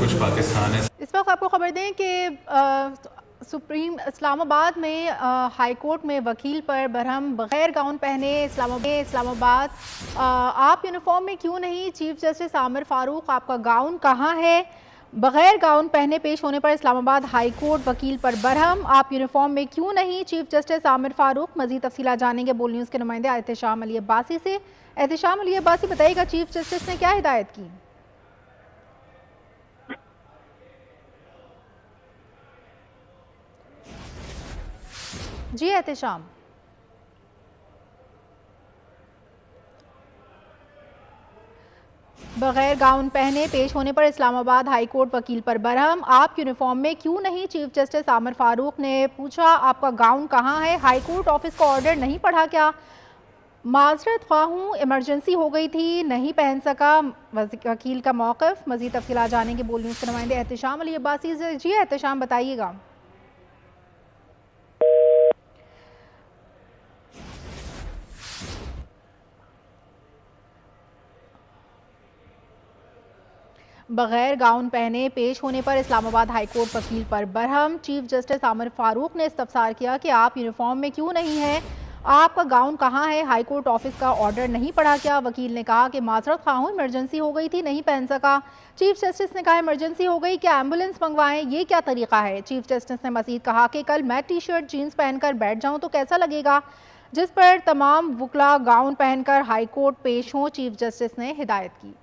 कुछ पाकिस्तान है। इस वक्त आपको खबर दें कि सुप्रीम इस्लामाबाद में हाई कोर्ट में वकील पर बरहम बगैर गाउन पहने इस्लामाबाद आप यूनिफॉर्म में क्यों नहीं? चीफ जस्टिस आमिर फारूक, आपका गाउन कहाँ है? बगैर गाउन पहने पेश होने पर इस्लामाबाद हाई कोर्ट वकील पर बरहम, आप यूनिफॉर्म में क्यों नहीं? Chief justice Aamir Farooq. मजीद तफसीलात जानेंगे बोल न्यूज़ के नुमाइंदे एहतशाम अली अब्बासी से। एहतशाम अली अब्बासी, बताइएगा चीफ जस्टिस ने क्या हिदायत की? जी एहतशाम। बगैर गाउन पहने पेश होने पर इस्लामाबाद हाई कोर्ट वकील पर बरहम, आप यूनिफॉर्म में क्यों नहीं? चीफ जस्टिस आमिर फारूक ने पूछा, आपका गाउन कहाँ है? हाई कोर्ट ऑफिस का ऑर्डर नहीं पढ़ा क्या? माजरत ख्वाह हूँ, इमरजेंसी हो गई थी, नहीं पहन सका, वकील का मौक़िफ़। मज़ीद तफ़सीलात जानेंगे बोल न्यूज़ के नुमाइंदे एहतशाम अली अब्बासी से। जी एहतशाम, बताइएगा। बगैर गाउन पहने पेश होने पर इस्लामाबाद हाई कोर्ट वकील पर बरहम, चीफ जस्टिस आमिर फारूक ने इस्तफसार किया कि आप यूनिफॉर्म में क्यों नहीं है? आपका गाउन कहाँ है? हाई कोर्ट ऑफिस का ऑर्डर नहीं पढ़ा क्या? वकील ने कहा कि माजरत ख्वाह हूं, इमरजेंसी हो गई थी, नहीं पहन सका। चीफ जस्टिस ने कहा इमरजेंसी हो गई, क्या एम्बुलेंस मंगवाएं? ये क्या तरीका है? चीफ जस्टिस ने मजीद कहा कि कल मैं टी शर्ट जीन्स पहनकर बैठ जाऊं तो कैसा लगेगा? जिस पर तमाम वकला गाउन पहनकर हाई कोर्ट पेश हों, चीफ जस्टिस ने हिदायत की।